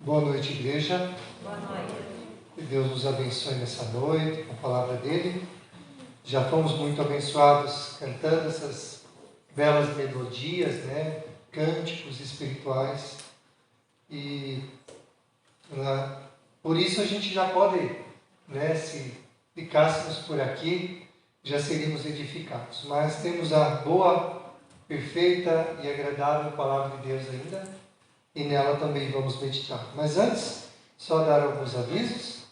Boa noite, igreja. Boa noite. Que Deus nos abençoe nessa noite com a palavra dele. Já fomos muito abençoados cantando essas belas melodias, né? Cânticos espirituais. E por isso a gente já pode, né? Se ficássemos por aqui, já seríamos edificados. Mas temos a boa, perfeita e agradável palavra de Deus ainda. E nela também vamos meditar. Mas antes, só dar alguns avisos.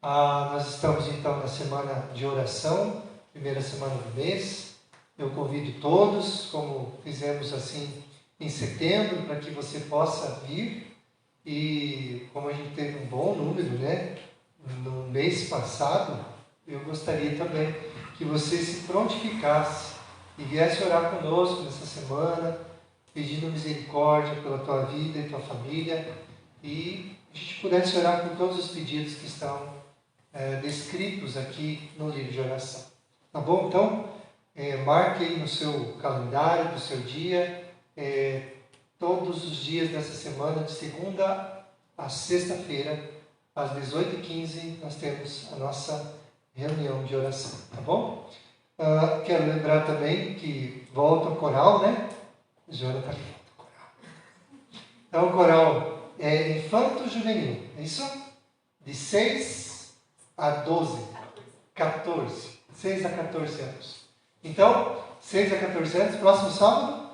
Nós estamos então na semana de oração, primeira semana do mês. Eu convido todos, como fizemos assim em setembro, para que você possa vir. E como a gente teve um bom número, né, no mês passado, eu gostaria também que você se prontificasse e viesse orar conosco nessa semana, pedindo misericórdia pela tua vida e tua família, e a gente pudesse orar por todos os pedidos que estão descritos aqui no livro de oração. Tá bom? Então, marque aí no seu calendário, no seu dia, todos os dias dessa semana, de segunda a sexta-feira, às 18h15, nós temos a nossa reunião de oração. Tá bom? Quero lembrar também que volta o coral, né? Jonathan, então o coral é infanto juvenil, é isso? De 6 a 12, 14, 6 a 14 anos. Então, 6 a 14 anos, próximo sábado?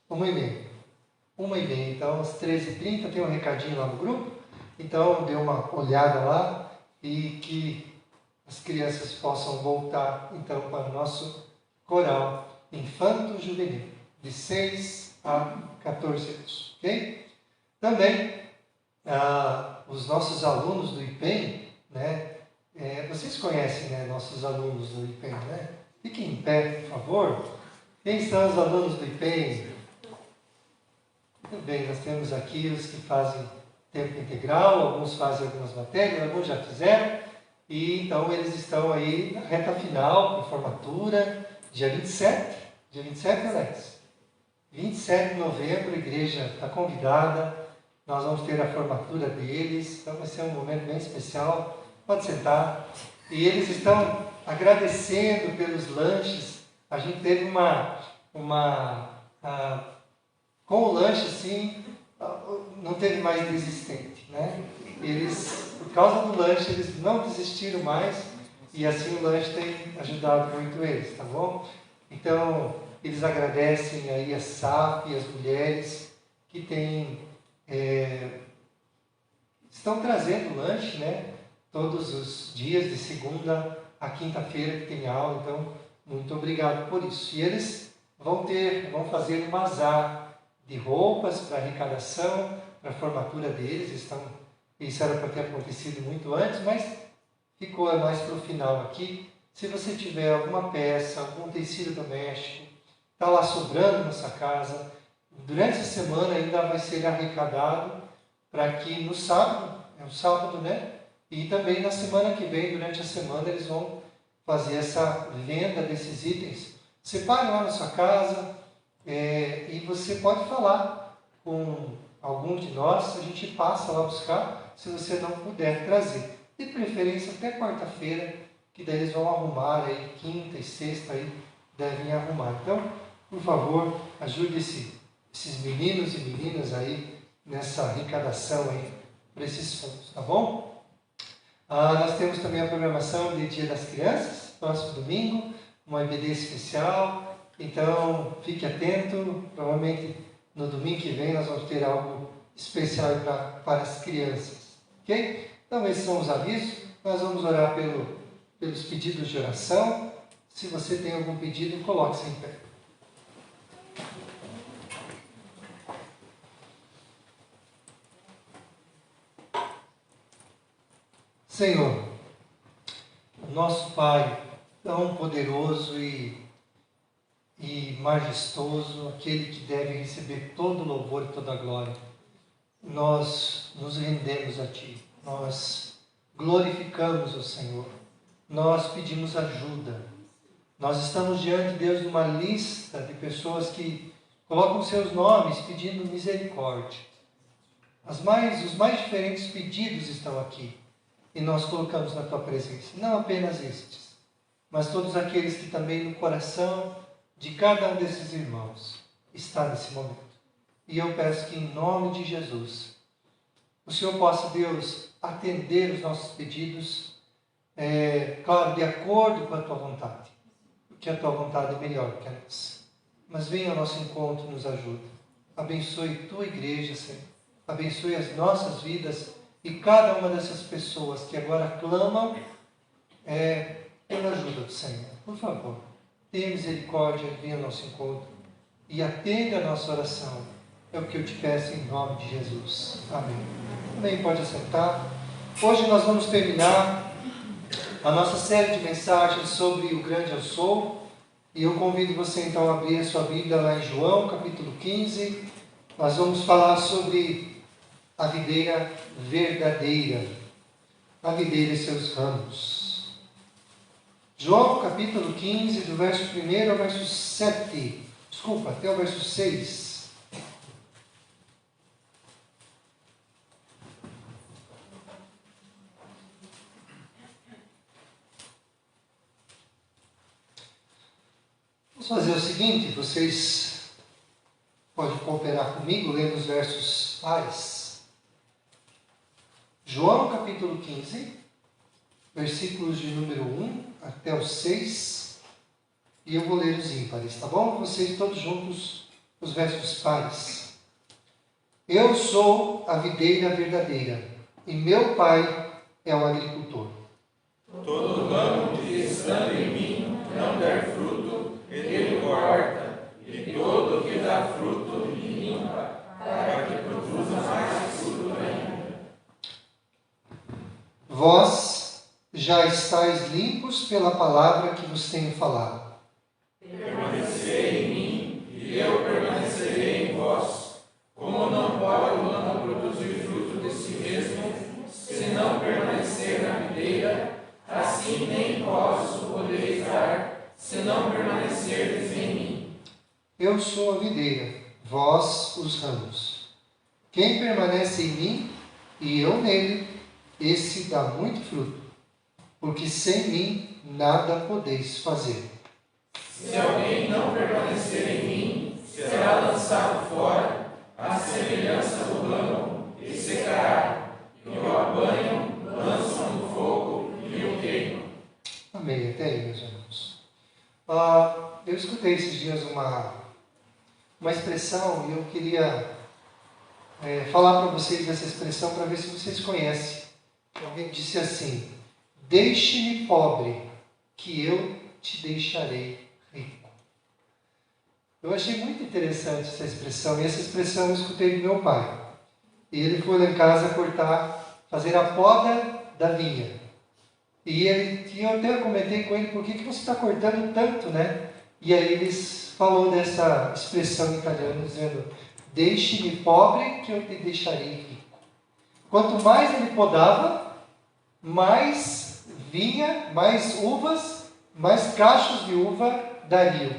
1h30. 1h30, então às 13h30 tem um recadinho lá no grupo. Então, dê uma olhada lá e que as crianças possam voltar então para o nosso coral infanto juvenil, de 6 a 14 anos, ok? Também, os nossos alunos do IPEM, né? Vocês conhecem, né, nossos alunos do IPEM, né? Fiquem em pé, por favor. Quem são os alunos do IPEM? Muito bem, nós temos aqui os que fazem tempo integral, alguns fazem algumas matérias, alguns já fizeram, e então eles estão aí na reta final, com formatura, dia 27, Alex? 27 de novembro, a igreja está convidada, nós vamos ter a formatura deles, então vai ser um momento bem especial, pode sentar. E eles estão agradecendo pelos lanches, a gente teve com o lanche assim, não teve mais desistente, né? Eles, por causa do lanche, eles não desistiram mais, e assim o lanche tem ajudado muito eles, tá bom? Então, eles agradecem aí a SAP e as mulheres que estão trazendo lanche, né? Todos os dias, de segunda a quinta-feira que tem aula. Então, muito obrigado por isso. E eles vão fazer um bazar de roupas para arrecadação, para a formatura deles. Isso era para ter acontecido muito antes, mas ficou mais para o final aqui. Se você tiver alguma peça, algum tecido doméstico, está lá sobrando na sua casa, durante a semana ainda vai ser arrecadado para que no sábado, é um sábado, né? E também na semana que vem, durante a semana, eles vão fazer essa venda desses itens. Separe lá na sua casa e você pode falar com algum de nós, a gente passa lá buscar, se você não puder trazer. De preferência até quarta-feira, que daí eles vão arrumar aí, quinta e sexta aí, devem arrumar. Então, por favor, ajude esses meninos e meninas aí nessa arrecadação aí para esses fundos, tá bom? Nós temos também a programação de Dia das Crianças, próximo domingo, uma EBD especial, então fique atento, provavelmente no domingo que vem nós vamos ter algo especial para as crianças, ok? Então esses são os avisos, nós vamos orar pelos pedidos de oração. Se você tem algum pedido, coloque-se em pé. Senhor, nosso Pai, tão poderoso e majestoso, aquele que deve receber todo o louvor e toda a glória, nós nos rendemos a Ti, nós glorificamos o Senhor, nós pedimos ajuda. Nós estamos diante, Deus, de uma lista de pessoas que colocam seus nomes pedindo misericórdia. Os mais diferentes pedidos estão aqui. E nós colocamos na tua presença. Não apenas estes, mas todos aqueles que também no coração de cada um desses irmãos está nesse momento. E eu peço que em nome de Jesus, o Senhor possa, Deus, atender os nossos pedidos, claro, de acordo com a tua vontade. Porque a tua vontade é melhor que a nossa. Mas venha ao nosso encontro e nos ajude. Abençoe tua igreja, Senhor. Abençoe as nossas vidas e cada uma dessas pessoas que agora clamam pela ajuda do Senhor. Por favor, tenha misericórdia, venha ao nosso encontro e atenda a nossa oração. É o que eu te peço em nome de Jesus. Amém. Também pode assentar. Hoje nós vamos terminar a nossa série de mensagens sobre o grande eu sou. E eu convido você então a abrir a sua Bíblia lá em João, capítulo 15. Nós vamos falar sobre a videira verdadeira. A videira e seus ramos. João, capítulo 15, do verso 1 ao verso 7. Desculpa, até o verso 6. Vamos fazer o seguinte, vocês podem cooperar comigo, lendo os versos pares. João capítulo 15, versículos de número 1 até o 6, e eu vou ler os ímpares, tá bom? Vocês todos juntos, os versos pares. Eu sou a videira verdadeira, e meu pai é o agricultor. Todo ramo que estando em mim não der fruto, ele corta, e todo que dá fruto limpa, para que produza mais fruto ainda. Vós já estáis limpos pela palavra que vos tenho falado. Permanecei em mim, e eu permanecerei em vós. Como não pode o ramo produzir fruto de si mesmo, se não permanecer na videira, assim nem vós o podereis dar, se não permanecerdes em mim. Eu sou a videira, vós os ramos. Quem permanece em mim e eu nele, esse dá muito fruto, porque sem mim nada podeis fazer. Se alguém não permanecer em mim, será lançado fora, à semelhança do ramo, e secará, e o apanham, lançam no fogo e o queimam. Amém, até aí, meus irmãos. Eu escutei esses dias uma expressão e eu queria falar para vocês essa expressão para ver se vocês conhecem. Alguém disse assim: deixe-me pobre, que eu te deixarei rico. Eu achei muito interessante essa expressão, e essa expressão eu escutei do meu pai. E ele foi lá em casa fazer a poda da vinha. E eu até comentei com ele, por que você está cortando tanto, né? E aí ele falou dessa expressão em italiano, dizendo: deixe-me pobre, que eu te deixarei rico. Quanto mais ele podava, mais vinha, mais uvas, mais cachos de uva dariam.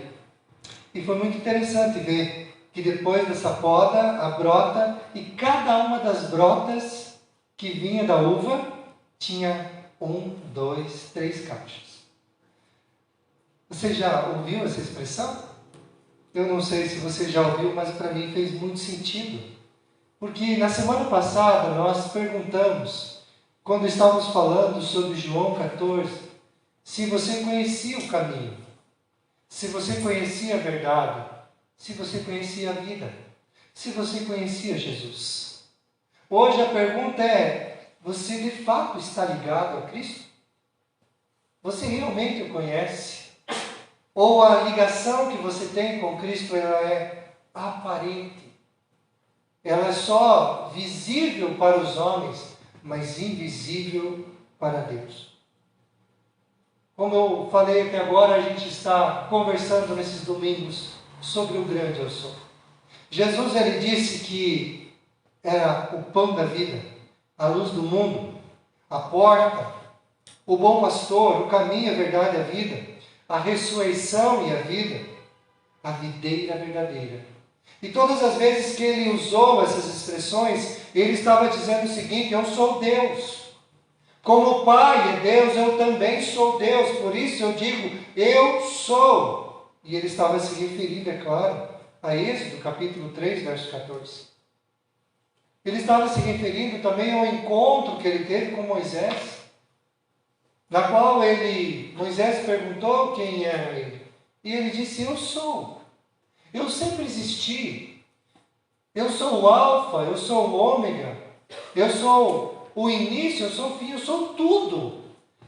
E foi muito interessante ver que depois dessa poda, a brota, e cada uma das brotas que vinha da uva tinha 1, 2, 3 cachos. Você já ouviu essa expressão? Eu não sei se você já ouviu, mas para mim fez muito sentido. Porque na semana passada nós perguntamos, quando estávamos falando sobre João 14, se você conhecia o caminho, se você conhecia a verdade, se você conhecia a vida, se você conhecia Jesus. Hoje a pergunta é: você de fato está ligado a Cristo? Você realmente o conhece? Ou a ligação que você tem com Cristo ela é aparente? Ela é só visível para os homens, mas invisível para Deus. Como eu falei até agora, a gente está conversando nesses domingos sobre o grande eu sou. Jesus ele disse que era o pão da vida, a luz do mundo, a porta, o bom pastor, o caminho, a verdade e a vida, a ressurreição e a vida, a videira verdadeira. E todas as vezes que ele usou essas expressões, ele estava dizendo o seguinte: eu sou Deus. Como o Pai é Deus, eu também sou Deus. Por isso eu digo, eu sou. E ele estava se referindo, é claro, a Êxodo, capítulo 3, verso 14. Ele estava se referindo também ao encontro que ele teve com Moisés, na qual Moisés perguntou quem era ele. E ele disse: eu sou. Eu sempre existi. Eu sou o Alfa, eu sou o Ômega. Eu sou o início, eu sou o fim, eu sou tudo.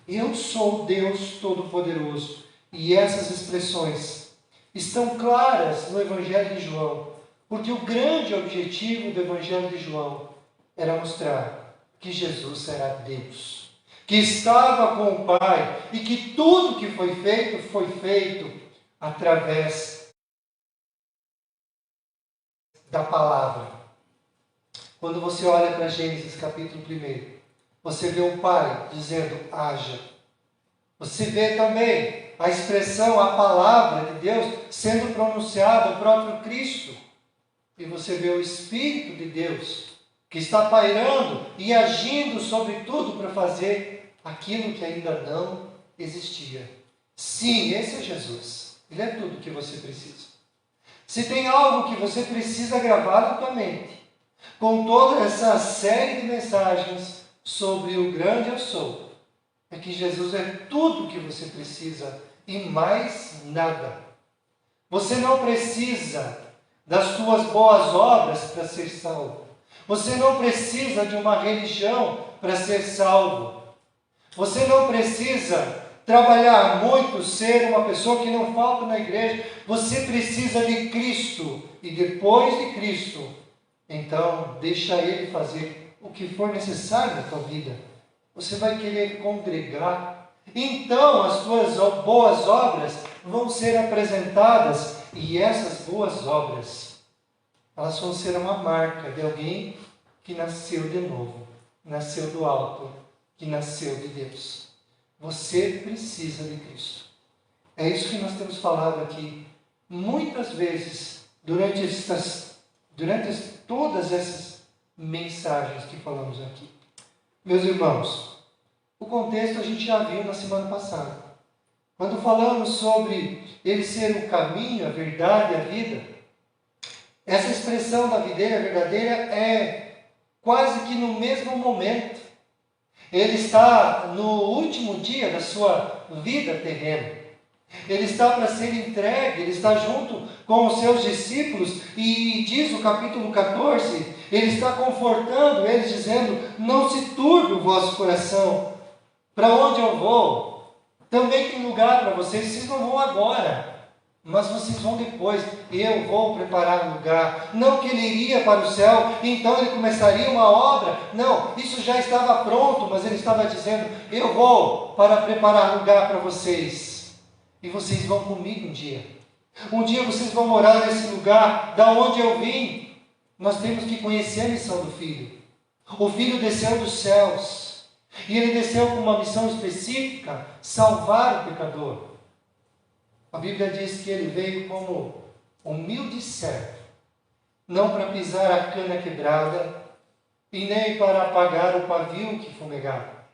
Eu sou Deus Todo-Poderoso. E essas expressões estão claras no Evangelho de João, porque o grande objetivo do Evangelho de João era mostrar que Jesus era Deus, que estava com o Pai e que tudo que foi feito através da palavra. Quando você olha para Gênesis capítulo 1, você vê o Pai dizendo: haja. Você vê também a expressão, a palavra de Deus sendo pronunciada, o próprio Cristo. E você vê o Espírito de Deus que está pairando e agindo sobre tudo para fazer aquilo que ainda não existia. Sim, esse é Jesus. Ele é tudo o que você precisa. Se tem algo que você precisa gravar na tua mente, com toda essa série de mensagens sobre o grande eu sou, é que Jesus é tudo o que você precisa e mais nada. Você não precisa das suas boas obras para ser salvo. Você não precisa de uma religião para ser salvo. Você não precisa trabalhar muito, ser uma pessoa que não falta na igreja. Você precisa de Cristo. E depois de Cristo, então deixa Ele fazer o que for necessário na tua vida. Você vai querer congregar. Então as tuas boas obras vão ser apresentadas. E essas boas obras, elas vão ser uma marca de alguém que nasceu de novo, nasceu do alto, que nasceu de Deus. Você precisa de Cristo. É isso que nós temos falado aqui muitas vezes durante todas essas mensagens que falamos aqui. Meus irmãos, o contexto a gente já viu na semana passada. Quando falamos sobre Ele ser o caminho, a verdade e a vida, essa expressão da videira verdadeira é quase que no mesmo momento. Ele está no último dia da sua vida terrena. Ele está para ser entregue, ele está junto com os seus discípulos e diz o capítulo 14, ele está confortando eles, dizendo: não se turbe o vosso coração. Para onde eu vou? Também tem lugar para vocês não vão agora, mas vocês vão depois. Eu vou preparar um lugar. Não que ele iria para o céu, então ele começaria uma obra. Não, isso já estava pronto, mas ele estava dizendo: eu vou para preparar lugar para vocês. E vocês vão comigo um dia. Um dia vocês vão morar nesse lugar da onde eu vim. Nós temos que conhecer a missão do Filho. O Filho desceu dos céus. E ele desceu com uma missão específica: salvar o pecador. A Bíblia diz que ele veio como humilde servo, não para pisar a cana quebrada e nem para apagar o pavio que fumegava.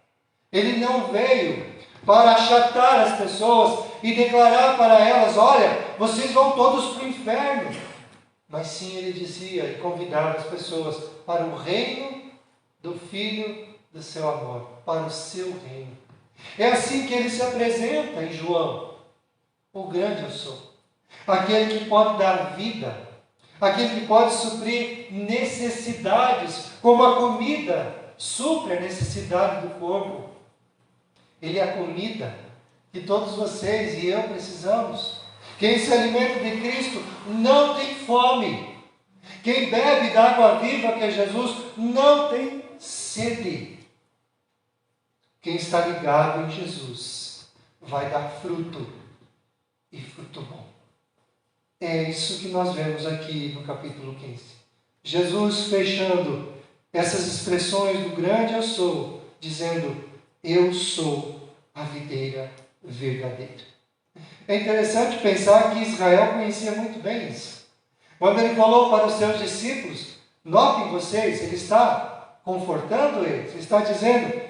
Ele não veio para achatar as pessoas e declarar para elas: olha, vocês vão todos para o inferno. Mas sim, ele dizia e convidava as pessoas para o reino do Filho do seu amor, para o seu reino. É assim que ele se apresenta em João: o grande eu sou, aquele que pode dar vida, aquele que pode suprir necessidades, como a comida supre a necessidade do corpo. Ele é a comida que todos vocês e eu precisamos. Quem se alimenta de Cristo não tem fome. Quem bebe da água viva que é Jesus não tem sede. Quem está ligado em Jesus vai dar fruto, e fruto bom. É isso que nós vemos aqui no capítulo 15. Jesus fechando essas expressões do grande eu sou, dizendo: eu sou a videira verdadeira. É interessante pensar que Israel conhecia muito bem isso. Quando ele falou para os seus discípulos, Notem vocês, ele está confortando eles, ele está dizendo,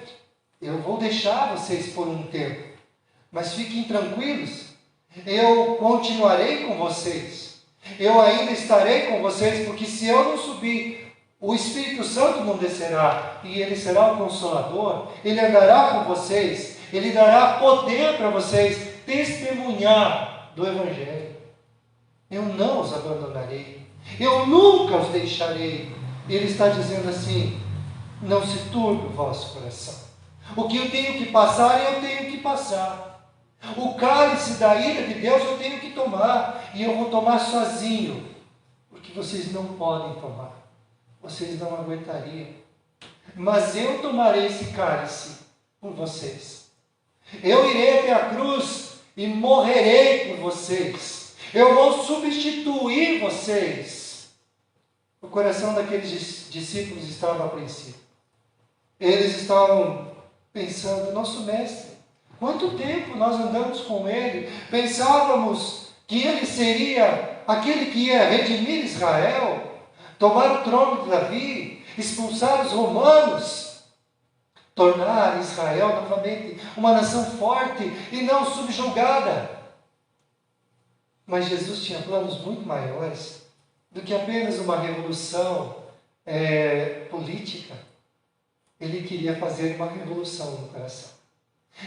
eu vou deixar vocês por um tempo, mas fiquem tranquilos, eu continuarei com vocês, eu ainda estarei com vocês, porque se eu não subir, o Espírito Santo não descerá, e ele será o Consolador, ele andará com vocês, ele dará poder para vocês testemunhar do Evangelho. Eu não os abandonarei, eu nunca os deixarei. Ele está dizendo assim, não se turbe o vosso coração. O que eu tenho que passar, eu tenho que passar. O cálice da ira de Deus eu tenho que tomar, e eu vou tomar sozinho, porque vocês não podem tomar, vocês não aguentariam. Mas eu tomarei esse cálice por vocês. Eu irei até a cruz e morrerei por vocês. Eu vou substituir vocês. O coração daqueles discípulos estava apreensivo. Eles estavam pensando, nosso mestre, quanto tempo nós andamos com ele, pensávamos que ele seria aquele que ia redimir Israel, tomar o trono de Davi, expulsar os romanos, tornar Israel novamente uma nação forte e não subjugada. Mas Jesus tinha planos muito maiores do que apenas uma revolução política. Ele queria fazer uma revolução no coração.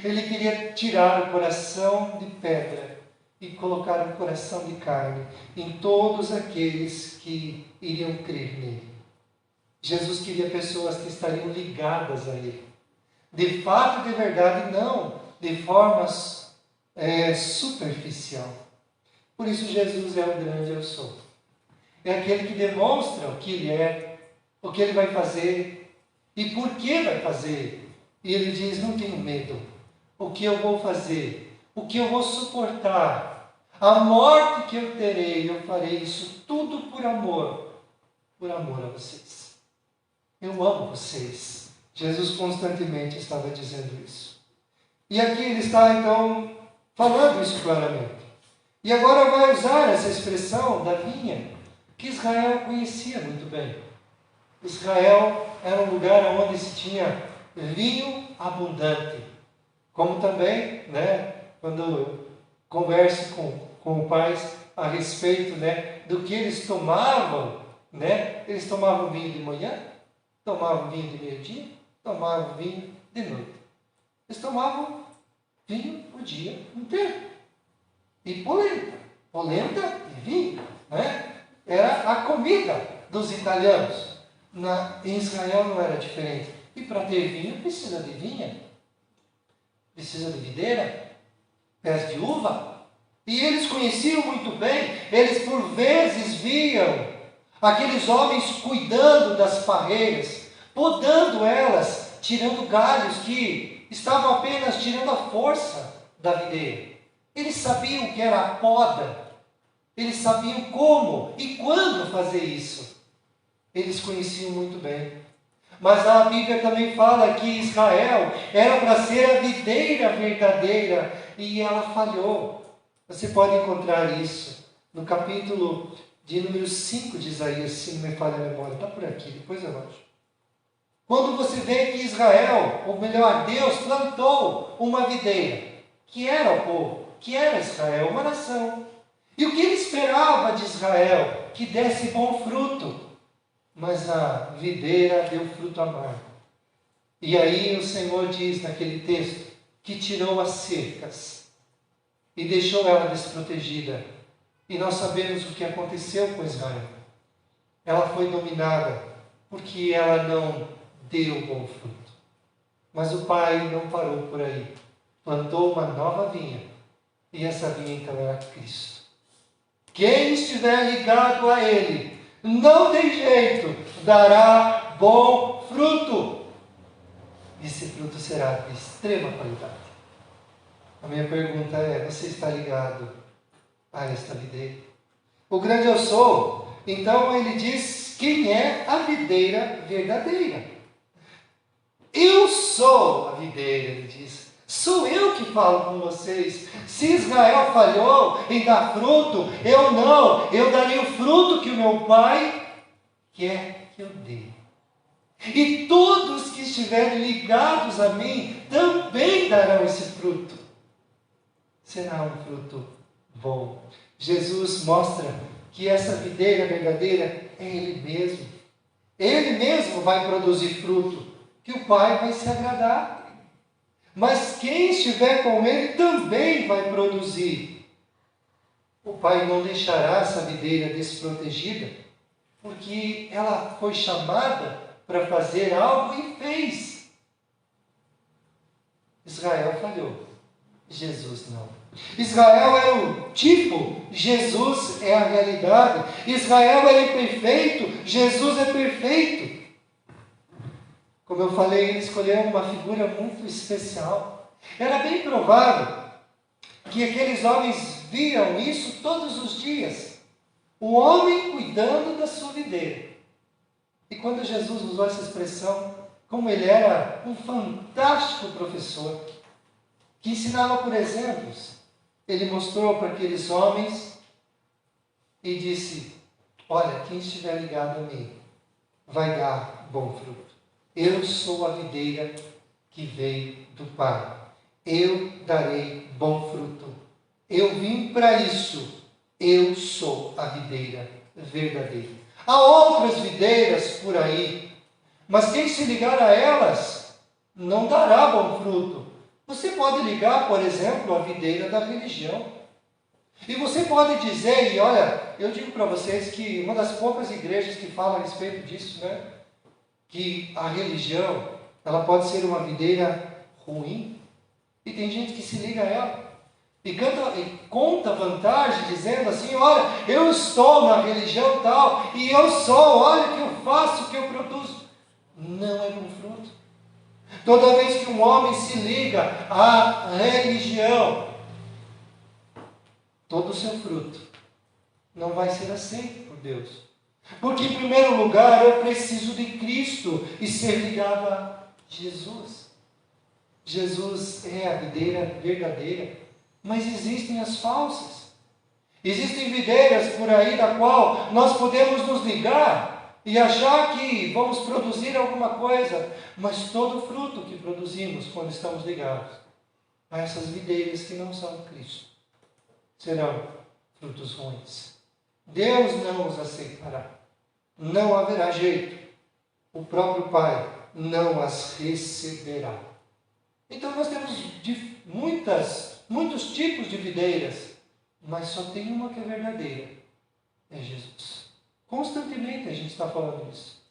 Ele queria tirar o coração de pedra e colocar um coração de carne em todos aqueles que iriam crer nele. Jesus queria pessoas que estariam ligadas a ele. De fato, de verdade, não de forma superficial. Por isso Jesus é o grande eu sou. É aquele que demonstra o que ele é, o que ele vai fazer e por que vai fazer. E ele diz, não tenho medo. O que eu vou fazer, o que eu vou suportar, a morte que eu terei, eu farei isso tudo por amor a vocês. Eu amo vocês. Jesus constantemente estava dizendo isso. E aqui ele está então falando isso claramente. E agora vai usar essa expressão da vinha, que Israel conhecia muito bem. Israel era um lugar onde se tinha vinho abundante. Como também, quando eu converso com pais a respeito do que eles tomavam, eles tomavam vinho de manhã, tomavam vinho de meio-dia, tomavam vinho de noite. Eles tomavam vinho o dia inteiro. E polenta e vinho. Era a comida dos italianos. Em Israel não era diferente. E para ter vinho precisa de vinha. Precisa de videira, pés de uva. E eles conheciam muito bem, eles por vezes viam aqueles homens cuidando das parreiras, podando elas, tirando galhos que estavam apenas tirando a força da videira. Eles sabiam o que era a poda, eles sabiam como e quando fazer isso. Eles conheciam muito bem. Mas a Bíblia também fala que Israel era para ser a videira verdadeira e ela falhou. Você pode encontrar isso no capítulo de número 5 de Isaías, se não me falha a memória. Está por aqui, depois eu acho. Quando você vê que Israel, ou melhor, Deus plantou uma videira, que era o povo, que era Israel, uma nação. E o que ele esperava de Israel? Que desse bom fruto. Mas a videira deu fruto amargo. E aí o Senhor diz naquele texto que tirou as cercas e deixou ela desprotegida. E nós sabemos o que aconteceu com Israel. Ela foi dominada porque ela não deu bom fruto. Mas o Pai não parou por aí. Plantou uma nova vinha. E essa vinha então era Cristo. Quem estiver ligado a Ele, não tem jeito, dará bom fruto. Esse fruto será de extrema qualidade. A minha pergunta é, você está ligado a esta videira? O grande eu sou, então ele diz quem é a videira verdadeira. Eu sou a videira, ele diz. Sou eu que falo com vocês. Se Israel falhou em dar fruto, eu não. Eu darei o fruto que o meu Pai quer que eu dê. E todos que estiverem ligados a mim também darão esse fruto. Será um fruto bom. Jesus mostra que essa videira verdadeira é Ele mesmo. Ele mesmo vai produzir fruto, que o Pai vai se agradar. Mas quem estiver com Ele também vai produzir. O Pai não deixará essa videira desprotegida, porque ela foi chamada para fazer algo e fez. Israel falhou, Jesus não. Israel era o tipo, Jesus é a realidade. Israel era imperfeito, Jesus é perfeito. Como eu falei, ele escolheu uma figura muito especial. Era bem provável que aqueles homens viam isso todos os dias. O homem cuidando da sua videira. E quando Jesus usou essa expressão, como ele era um fantástico professor, que ensinava por exemplos, ele mostrou para aqueles homens e disse: olha, quem estiver ligado a mim vai dar bom fruto. Eu sou a videira que veio do Pai. Eu darei bom fruto. Eu vim para isso. Eu sou a videira verdadeira. Há outras videiras por aí, mas quem se ligar a elas não dará bom fruto. Você pode ligar, por exemplo, a videira da religião. E você pode dizer, e olha, eu digo para vocês que uma das poucas igrejas que falam a respeito disso, né? Que a religião, ela pode ser uma videira ruim, e tem gente que se liga a ela. E conta vantagem, dizendo assim: olha, eu estou na religião tal, e eu sou, olha o que eu faço, o que eu produzo. Não é bom fruto. Toda vez que um homem se liga à religião, todo o seu fruto não vai ser aceito por Deus. Porque, em primeiro lugar, eu preciso de Cristo e ser ligado a Jesus. Jesus é a videira verdadeira, mas existem as falsas. Existem videiras por aí da qual nós podemos nos ligar e achar que vamos produzir alguma coisa, mas todo o fruto que produzimos quando estamos ligados a essas videiras que não são Cristo serão frutos ruins. Deus não os aceitará. Não haverá jeito. O próprio Pai não as receberá. Então nós temos muitos tipos de videiras, mas só tem uma que é verdadeira. É Jesus. Constantemente a gente está falando isso.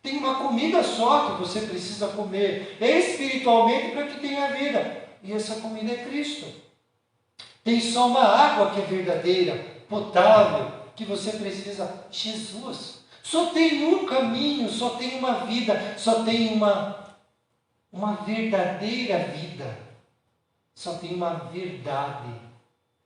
Tem uma comida só que você precisa comer espiritualmente para que tenha vida. E essa comida é Cristo. Tem só uma água que é verdadeira, potável, que você precisa. Jesus. Só tem um caminho, só tem uma vida, só tem uma verdadeira vida. Só tem uma verdade.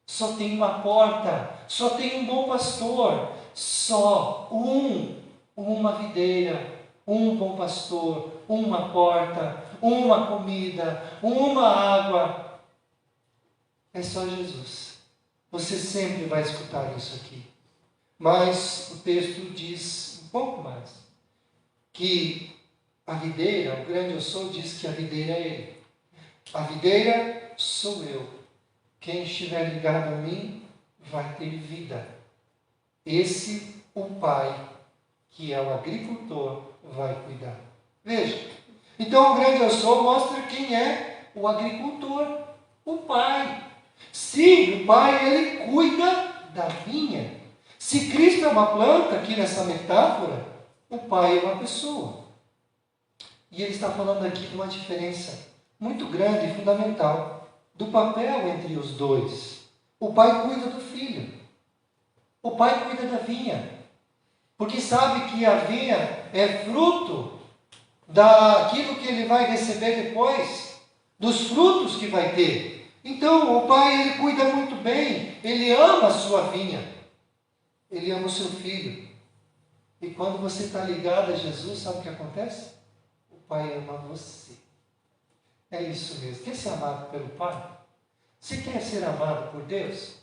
Só tem uma porta. Só tem um bom pastor. Só uma videira, um bom pastor, uma porta, uma comida, uma água. É só Jesus. Você sempre vai escutar isso aqui. Mas o texto diz um pouco mais. Que a videira, o grande eu sou, diz que a videira é Ele. A videira sou eu. Quem estiver ligado a mim vai ter vida. Esse o Pai, que é o agricultor, vai cuidar. Veja, então o grande eu sou mostra quem é o agricultor, o Pai. Sim, o Pai, Ele cuida da vinha. Se Cristo é uma planta, aqui nessa metáfora, o Pai é uma pessoa. E Ele está falando aqui de uma diferença muito grande e fundamental do papel entre os dois. O Pai cuida do Filho. O Pai cuida da vinha. Porque sabe que a vinha é fruto daquilo que ele vai receber depois, dos frutos que vai ter. Então, o Pai, Ele cuida muito bem. Ele ama a sua vinha. Ele ama o seu Filho. E quando você está ligado a Jesus, sabe o que acontece? O Pai ama você. É isso mesmo. Quer ser amado pelo Pai? Você quer ser amado por Deus?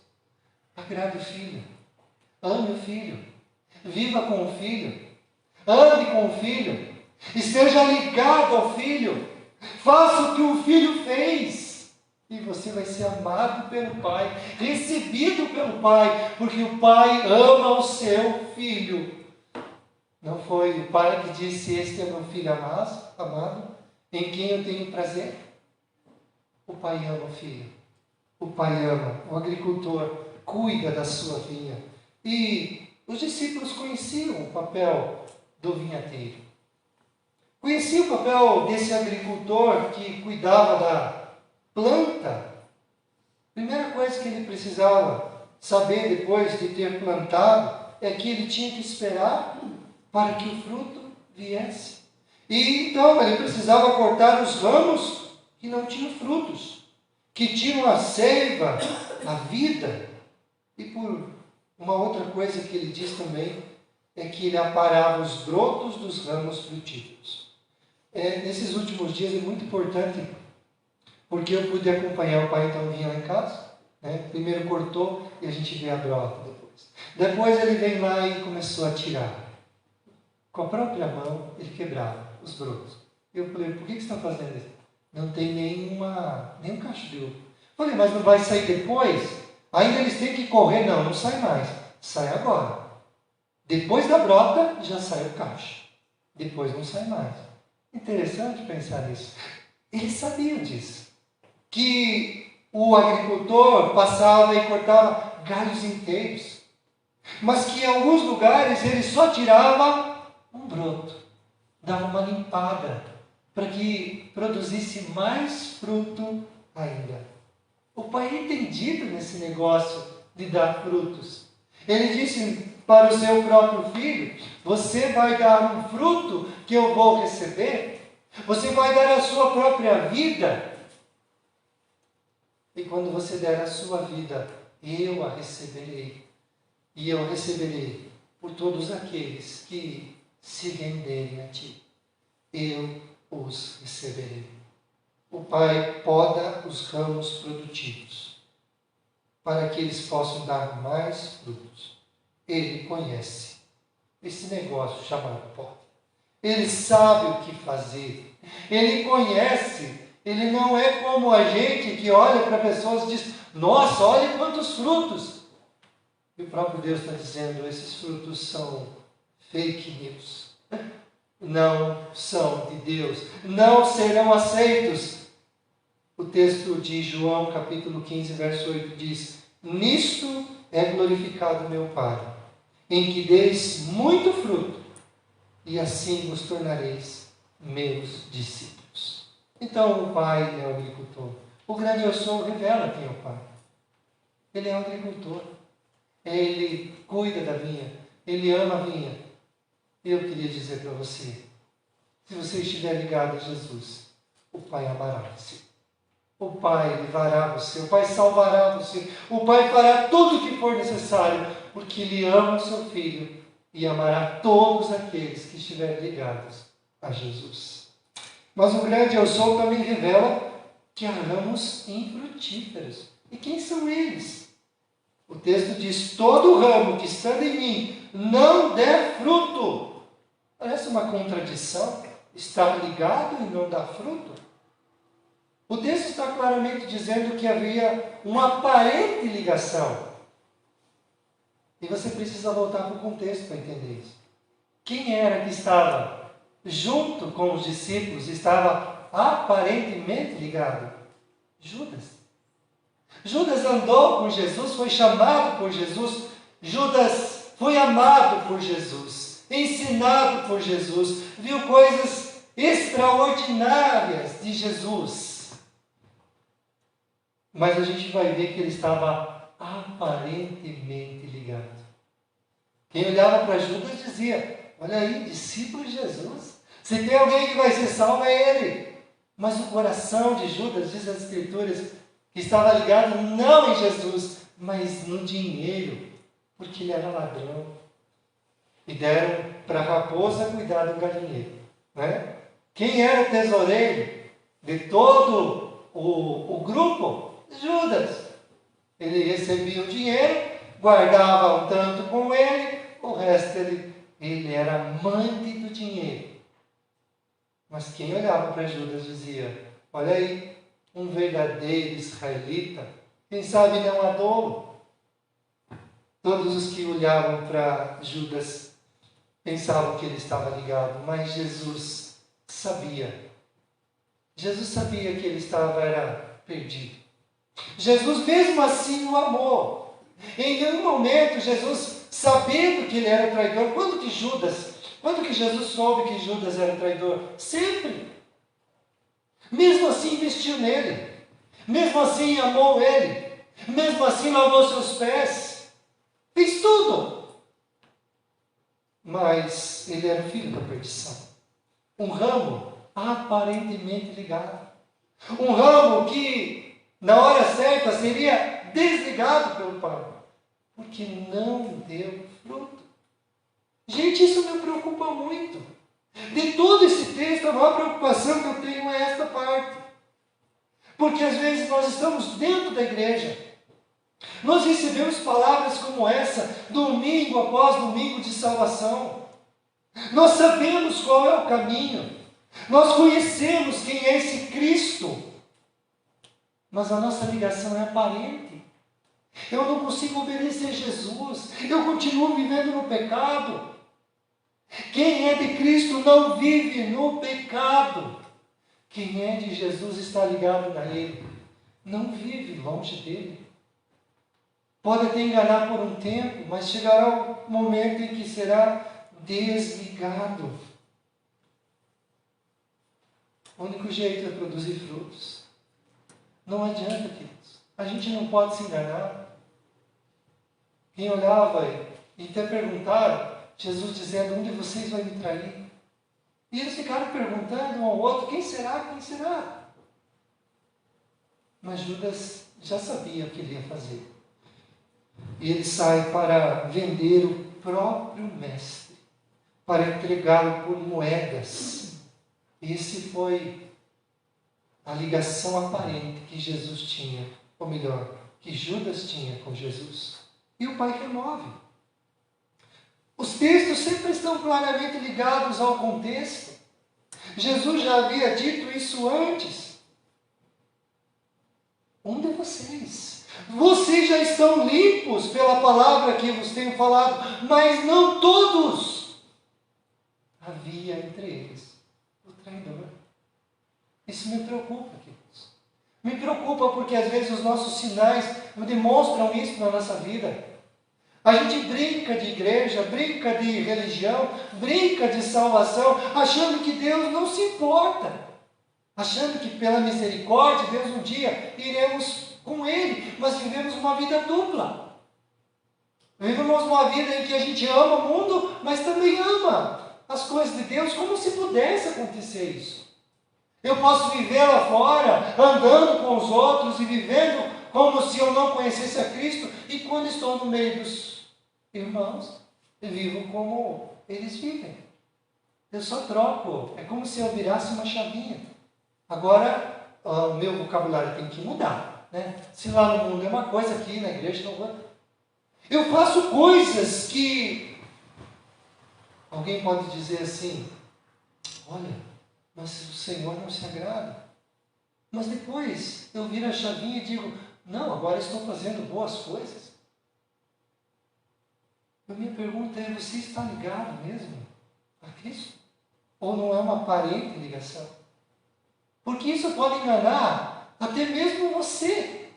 Agrade o Filho. Ame o Filho. Viva com o Filho. Ande com o filho. Esteja ligado ao filho. Faça o que o filho fez. E você vai ser amado pelo Pai, recebido pelo Pai, porque o Pai ama o seu filho. Não foi o Pai que disse: este é meu filho amado, em quem eu tenho prazer? O Pai ama o filho. O Pai ama. O agricultor cuida da sua vinha. E os discípulos conheciam o papel do vinhateiro. Conheciam o papel desse agricultor que cuidava da planta. A primeira coisa que ele precisava saber depois de ter plantado é que ele tinha que esperar para que o fruto viesse. E então ele precisava cortar os ramos que não tinham frutos, que tinham a seiva, a vida. E por uma outra coisa que ele diz também, é que ele aparava os brotos dos ramos frutíferos. Nesses últimos dias é muito importante, porque eu pude acompanhar o pai, então vinha lá em casa, né? Primeiro cortou e a gente vê a brota depois. Depois ele vem lá e começou a tirar. Com a própria mão, ele quebrava os brotos. Eu falei: por que você está fazendo isso? Não tem nenhum cacho de uva. Falei: mas não vai sair depois? Ainda eles têm que correr? Não, não sai mais. Sai agora. Depois da brota, já sai o cacho. Depois não sai mais. Interessante pensar nisso. Eles sabiam disso. Que o agricultor passava e cortava galhos inteiros. Mas que em alguns lugares ele só tirava um broto. Dava uma limpada para que produzisse mais fruto ainda. O pai é entendido nesse negócio de dar frutos. Ele disse para o seu próprio filho: você vai dar um fruto que eu vou receber. Você vai dar a sua própria vida. E quando você der a sua vida, eu a receberei. E eu receberei por todos aqueles que se renderem a ti. Eu os receberei. O Pai poda os ramos produtivos, para que eles possam dar mais frutos. Ele conhece esse negócio chamado poda. Ele sabe o que fazer. Ele conhece. Ele não é como a gente que olha para pessoas e diz: nossa, olha quantos frutos. E o próprio Deus está dizendo: esses frutos são fake news. Não são de Deus. Não serão aceitos. O texto de João, capítulo 15, verso 8 diz: nisto é glorificado meu Pai, em que deis muito fruto, e assim vos tornareis meus discípulos. Então o Pai é o agricultor. O grande eu sou revela quem é o Pai. Ele é o agricultor. Ele cuida da vinha. Ele ama a vinha. Eu queria dizer para você: se você estiver ligado a Jesus, o Pai amará você. O Pai livrará você. O Pai salvará você. O Pai fará tudo o que for necessário, porque Ele ama o seu Filho e amará todos aqueles que estiverem ligados a Jesus. Mas o grande eu sou também revela que há ramos infrutíferos. E quem são eles? O texto diz: todo ramo que estando em mim não der fruto. Parece uma contradição. Estar ligado e não dar fruto. O texto está claramente dizendo que havia uma aparente ligação. E você precisa voltar para o contexto para entender isso. Quem era que estava junto com os discípulos, estava aparentemente ligado? Judas. Judas andou com Jesus, foi chamado por Jesus. Judas foi amado por Jesus, ensinado por Jesus, viu coisas extraordinárias de Jesus. Mas a gente vai ver que ele estava aparentemente ligado. Quem olhava para Judas dizia: olha aí, discípulo de Jesus. Se tem alguém que vai ser salvo, é ele. Mas o coração de Judas, diz as Escrituras, que estava ligado não em Jesus, mas no dinheiro, porque ele era ladrão. E deram para a raposa cuidar do galinheiro. Né? Quem era o tesoureiro de todo o grupo? Judas. Ele recebia o dinheiro, guardava um tanto com ele, o resto ele ele era amante do dinheiro. Mas quem olhava para Judas dizia, olha aí, um verdadeiro israelita, quem sabe não adolo. Todos os que olhavam para Judas pensavam que ele estava ligado, mas Jesus sabia. Jesus sabia que ele estava perdido. Jesus mesmo assim o amou. Em nenhum momento Jesus, sabendo que ele era traidor, quando que Jesus soube que Judas era traidor? Sempre. Mesmo assim investiu nele. Mesmo assim amou ele. Mesmo assim lavou seus pés. Fez tudo. Mas ele era o filho da perdição. Um ramo aparentemente ligado. Um ramo que, na hora certa, seria desligado pelo Pai. Porque não deu fruto. Gente, isso me preocupa muito. De todo esse texto, a maior preocupação que eu tenho é esta parte. Porque às vezes nós estamos dentro da igreja. Nós recebemos palavras como essa, domingo após domingo de salvação. Nós sabemos qual é o caminho. Nós conhecemos quem é esse Cristo. Mas a nossa ligação é aparente. Eu não consigo obedecer Jesus. Eu continuo vivendo no pecado. Quem é de Cristo não vive no pecado. Quem é de Jesus está ligado a Ele. Não vive longe dele. Pode até enganar por um tempo, mas chegará o momento em que será desligado. O único jeito é produzir frutos. Não adianta, queridos. A gente não pode se enganar. Quem olhava e até perguntaram, Jesus dizendo, um de vocês vai me trair. E eles ficaram perguntando um ao outro, quem será, quem será? Mas Judas já sabia o que ele ia fazer. E ele sai para vender o próprio mestre, para entregá-lo por moedas. Esse foi a ligação aparente que Jesus tinha, ou melhor, que Judas tinha com Jesus. E o Pai remove. Os textos sempre estão claramente ligados ao contexto. Jesus já havia dito isso antes. Um de vocês já estão limpos pela palavra que vos tenho falado, mas não todos. Havia entre eles o traidor. Isso me preocupa, queridos. Me preocupa porque às vezes os nossos sinais demonstram isso na nossa vida. A gente brinca de igreja, brinca de religião, brinca de salvação, achando que Deus não se importa. Achando que pela misericórdia, Deus um dia iremos com Ele, mas vivemos uma vida dupla. Vivemos uma vida em que a gente ama o mundo, mas também ama as coisas de Deus, como se pudesse acontecer isso. Eu posso viver lá fora, andando com os outros e vivendo como se eu não conhecesse a Cristo, e quando estou no meio dos irmãos, eu vivo como eles vivem. Eu só troco, é como se eu virasse uma chavinha. Agora, o meu vocabulário tem que mudar, né? Se lá no mundo é uma coisa, aqui na igreja não outra. Eu faço coisas que alguém pode dizer assim, olha, mas o Senhor não se agrada. Mas depois eu viro a chavinha e digo, não, agora estou fazendo boas coisas. A minha pergunta é, você está ligado mesmo a Cristo? Ou não é uma aparente ligação? Porque isso pode enganar até mesmo você.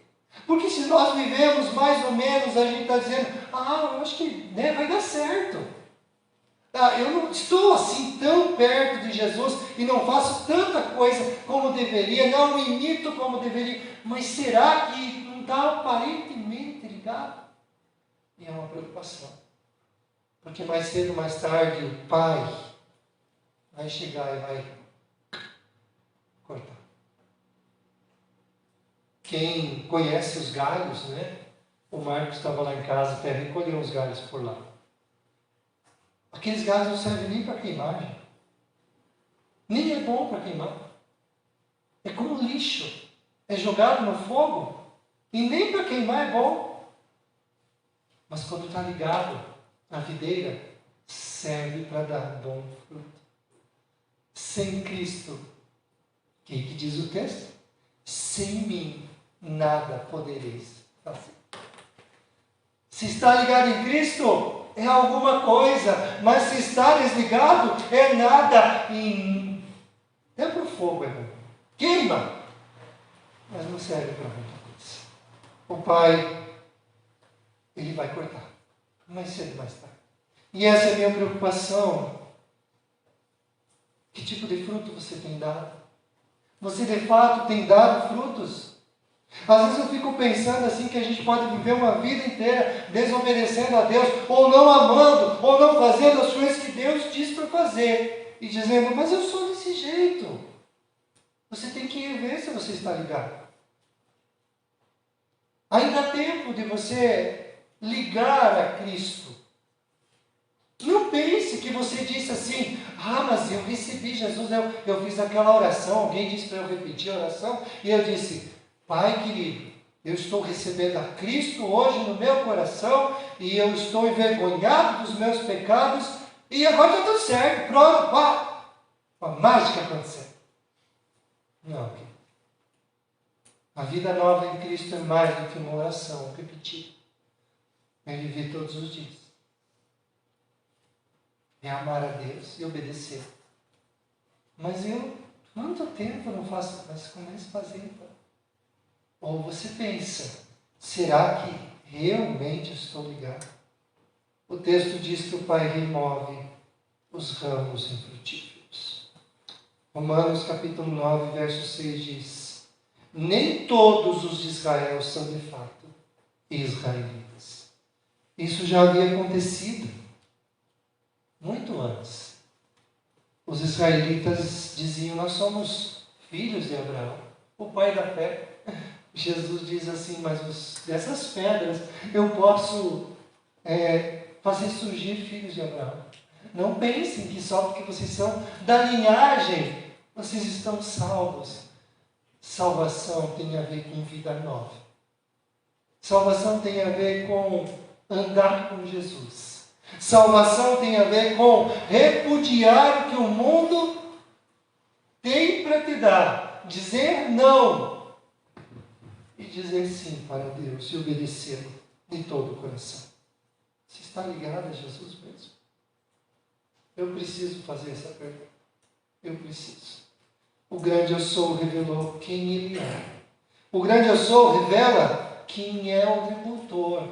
Porque se nós vivemos mais ou menos, a gente está dizendo, eu acho que vai dar certo. Eu não estou assim tão perto de Jesus e não faço tanta coisa como deveria, não imito como deveria, mas será que não está aparentemente ligado? E é uma preocupação. Porque mais cedo ou mais tarde o Pai vai chegar e vai cortar. Quem conhece os galhos, né? O Marcos estava lá em casa até recolheu os galhos por lá. Aqueles galhos não servem nem para queimar, gente. Nem é bom para queimar. É como lixo. É jogado no fogo e nem para queimar é bom. Mas quando está ligado à videira, serve para dar bom fruto. Sem Cristo, o que diz o texto? Sem mim, nada podereis fazer. Se está ligado em Cristo, é alguma coisa, mas se está desligado, é nada. E é para o fogo, irmão. Queima, mas não serve para muita coisa. O Pai, Ele vai cortar, mais cedo ou mais tarde. E essa é a minha preocupação. Que tipo de fruto você tem dado? Você de fato tem dado frutos? Às vezes eu fico pensando assim que a gente pode viver uma vida inteira desobedecendo a Deus, ou não amando, ou não fazendo as coisas que Deus diz para fazer, e dizendo, mas eu sou desse jeito. Você tem que ver se você está ligado. Ainda há tempo de você ligar a Cristo. Não pense que você disse assim, mas eu recebi Jesus, eu fiz aquela oração, alguém disse para eu repetir a oração, e eu disse, Pai querido, eu estou recebendo a Cristo hoje no meu coração, e eu estou envergonhado dos meus pecados, e agora está tudo certo, pronto, pá, uma mágica aconteceu. Não, querido. A vida nova em Cristo é mais do que uma oração repetida. É viver todos os dias. É amar a Deus e obedecer. Mas eu, quanto tempo eu não faço? Mas comece a fazer então. Ou você pensa, será que realmente estou ligado? O texto diz que o Pai remove os ramos infrutíferos. Romanos capítulo 9, verso 6 diz, nem todos os de Israel são de fato israelitas. Isso já havia acontecido muito antes. Os israelitas diziam, nós somos filhos de Abraão, o pai da fé. Jesus diz assim, mas dessas pedras eu posso fazer surgir filhos de Abraão. Não pensem que só porque vocês são da linhagem, vocês estão salvos. Salvação tem a ver com vida nova. Salvação tem a ver com andar com Jesus. Salvação tem a ver com repudiar o que o mundo tem para te dar. Dizer não e dizer sim para Deus e obedecê-lo de todo o coração. Você está ligado a Jesus mesmo? Eu preciso fazer essa pergunta. Eu preciso. O grande eu sou revelou quem Ele é. O grande eu sou revela quem é o agricultor.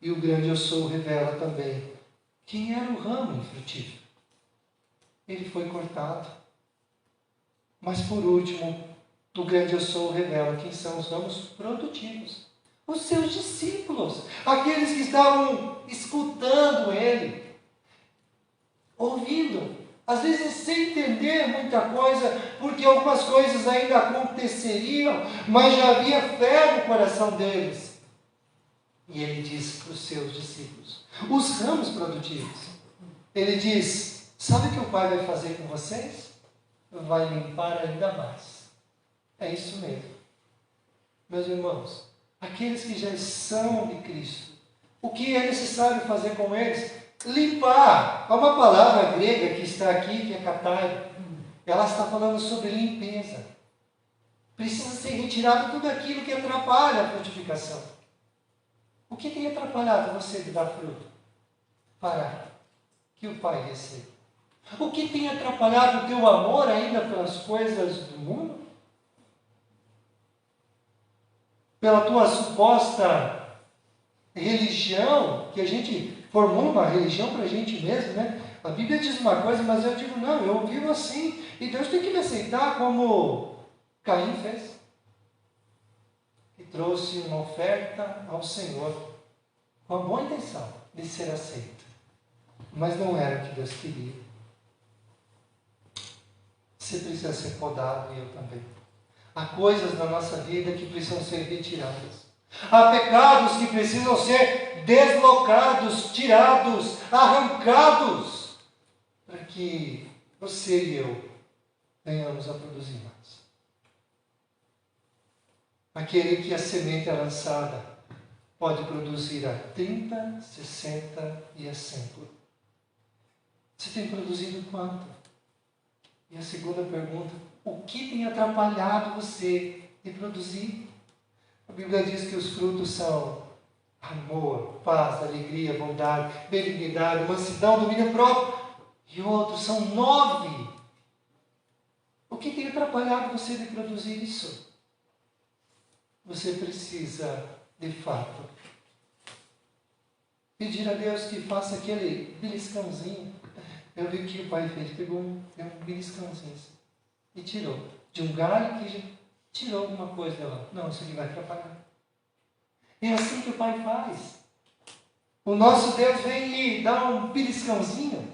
E o grande eu sou revela também quem era o ramo infrutífero. Ele foi cortado. Mas por último, o grande eu sou revela quem são os ramos produtivos. Os seus discípulos. Aqueles que estavam escutando Ele. Ouvindo. Às vezes sem entender muita coisa, porque algumas coisas ainda aconteceriam, mas já havia fé no coração deles. E Ele diz para os seus discípulos, os ramos produtivos, Ele diz, sabe o que o Pai vai fazer com vocês? Vai limpar ainda mais. É isso mesmo. Meus irmãos, aqueles que já são de Cristo, o que é necessário fazer com eles? Limpar. Há uma palavra grega que está aqui, que é katai. Ela está falando sobre limpeza. Precisa ser retirado tudo aquilo que atrapalha a frutificação. O que tem atrapalhado você de dar fruto? Parar. Que o Pai receba. O que tem atrapalhado o teu amor ainda pelas coisas do mundo? Pela tua suposta religião, que a gente formou uma religião para a gente mesmo, né? A Bíblia diz uma coisa, mas eu digo, não, eu vivo assim. E Deus tem que me aceitar como Caim fez. E trouxe uma oferta ao Senhor, com a boa intenção de ser aceito. Mas não era o que Deus queria. Você precisa ser podado e eu também. Há coisas na nossa vida que precisam ser retiradas. Há pecados que precisam ser deslocados, tirados, arrancados, para que você e eu venhamos a produzir mais. Aquele que a semente é lançada pode produzir a 30, 60 e a 100. Você tem produzido quanto? E a segunda pergunta, o que tem atrapalhado você de produzir? A Bíblia diz que os frutos são amor, paz, alegria, bondade, benignidade, mansidão, domínio próprio. E outros são 9. O que tem atrapalhado você de produzir isso? Você precisa, de fato, pedir a Deus que faça aquele beliscãozinho. Eu vi o que o pai fez, deu um beliscãozinho assim, e tirou. De um galho que tirou alguma coisa dela. Não, isso aqui vai atrapalhar. É assim que o pai faz. O nosso Deus vem e dá um beliscãozinho,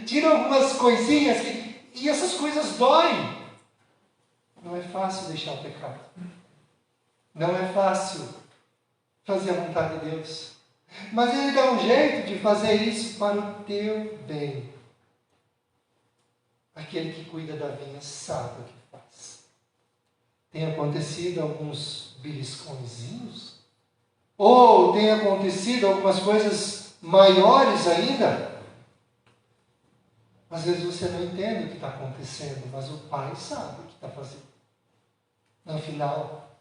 tira algumas coisinhas, e essas coisas doem. Não é fácil deixar o pecado. Não é fácil fazer a vontade de Deus. Mas Ele dá um jeito de fazer isso para o teu bem. Aquele que cuida da vinha sabe o que faz. Tem acontecido alguns beliscõezinhos? Ou tem acontecido algumas coisas maiores ainda? Às vezes você não entende o que está acontecendo, mas o Pai sabe o que está fazendo. No final,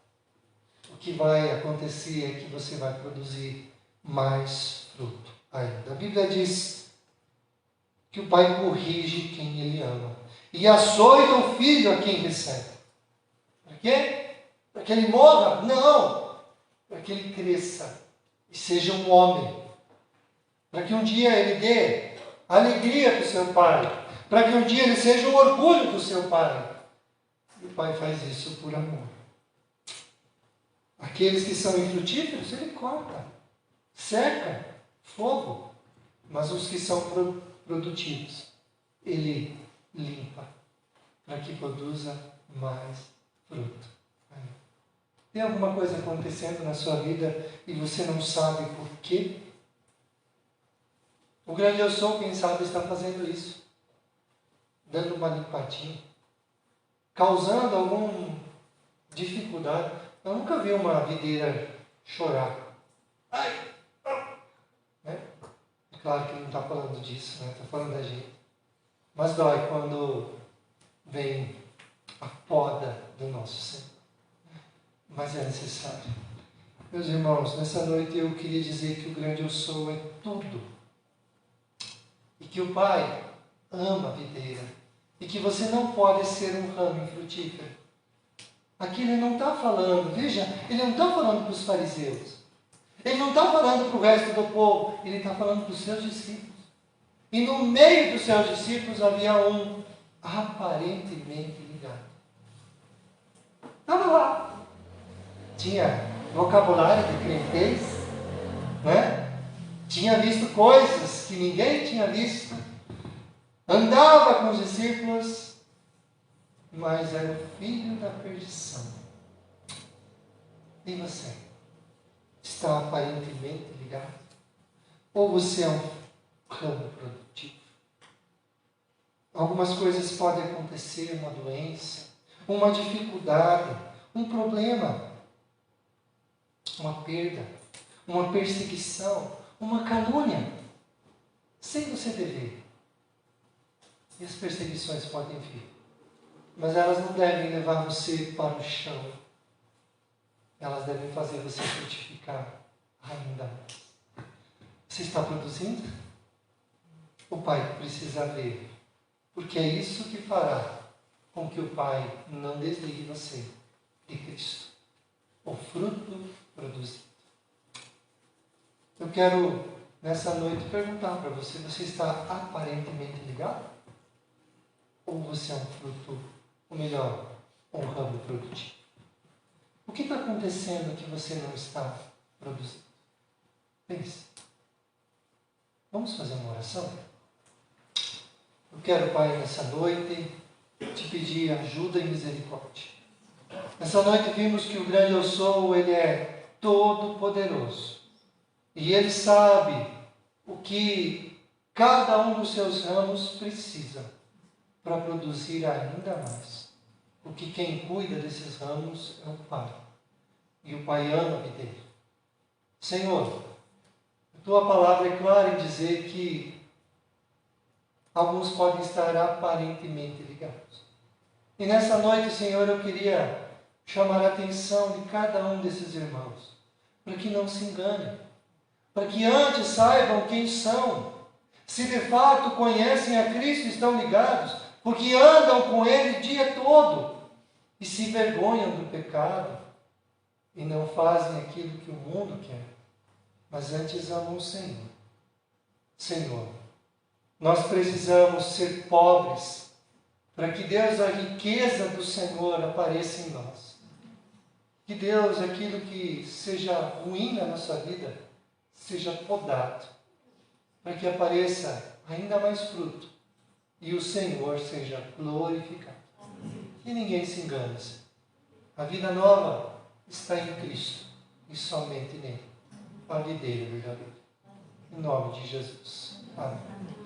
o que vai acontecer é que você vai produzir mais fruto ainda. A Bíblia diz que o Pai corrige quem Ele ama e açoita o filho a quem recebe. Para quê? Para que ele morra? Não! Para que ele cresça e seja um homem. Para que um dia ele dê alegria para o seu pai. Para que um dia ele seja o orgulho do seu pai. E o pai faz isso por amor. Aqueles que são infrutíferos, ele corta, seca, fogo. Mas os que são produtivos, ele limpa, para que produza mais fruto. Tem alguma coisa acontecendo na sua vida e você não sabe por quê? O grande eu sou, quem sabe, está fazendo isso. Dando uma limpadinha. Causando alguma dificuldade. Eu nunca vi uma videira chorar. Ai! Né? É claro que não está falando disso, né? Está falando da gente. Mas dói quando vem a poda do nosso Senhor. Mas é necessário. Meus irmãos, nessa noite eu queria dizer que o grande eu sou é tudo. E que o Pai ama a videira. E que você não pode ser um ramo infrutífero. Aqui ele não está falando, veja, ele não está falando para os fariseus. Ele não está falando para o resto do povo. Ele está falando para os seus discípulos. E no meio dos seus discípulos havia um aparentemente ligado. Estava lá. Tinha vocabulário de crentez, né? Tinha visto coisas que ninguém tinha visto. Andava com os discípulos, mas era o filho da perdição. E você? Está aparentemente ligado? Ou você é um ramo produtivo? Algumas coisas podem acontecer, uma doença, uma dificuldade, um problema, uma perda, uma perseguição, uma calúnia, sem você dever. E as perseguições podem vir, mas elas não devem levar você para o chão. Elas devem fazer você frutificar ainda mais. Você está produzindo? O Pai precisa ver, porque é isso que fará com que o Pai não desligue você de Cristo. O fruto produzido. Eu quero, nessa noite, perguntar para você, você está aparentemente ligado? Ou você é um fruto, ou melhor, um ramo produtivo? O que está acontecendo que você não está produzindo? Pense. Vamos fazer uma oração? Eu quero, Pai, nessa noite, te pedir ajuda e misericórdia. Nessa noite vimos que o grande eu sou, ele é todo poderoso. E ele sabe o que cada um dos seus ramos precisa para produzir ainda mais. Porque quem cuida desses ramos é o Pai. E o Pai ama a videira. Senhor, a tua palavra é clara em dizer que Alguns podem estar aparentemente ligados. E nessa noite, Senhor, eu queria chamar a atenção de cada um desses irmãos, para que não se enganem, para que antes saibam quem são, se de fato conhecem a Cristo e estão ligados, porque andam com Ele o dia todo e se vergonham do pecado e não fazem aquilo que o mundo quer, mas antes amam o Senhor. Senhor, nós precisamos ser pobres para que Deus, a riqueza do Senhor apareça em nós. Que Deus, aquilo que seja ruim na nossa vida, seja podado, para que apareça ainda mais fruto e o Senhor seja glorificado. Que ninguém se engane. A vida nova está em Cristo e somente nele. A videira verdadeira. Em nome de Jesus. Amém.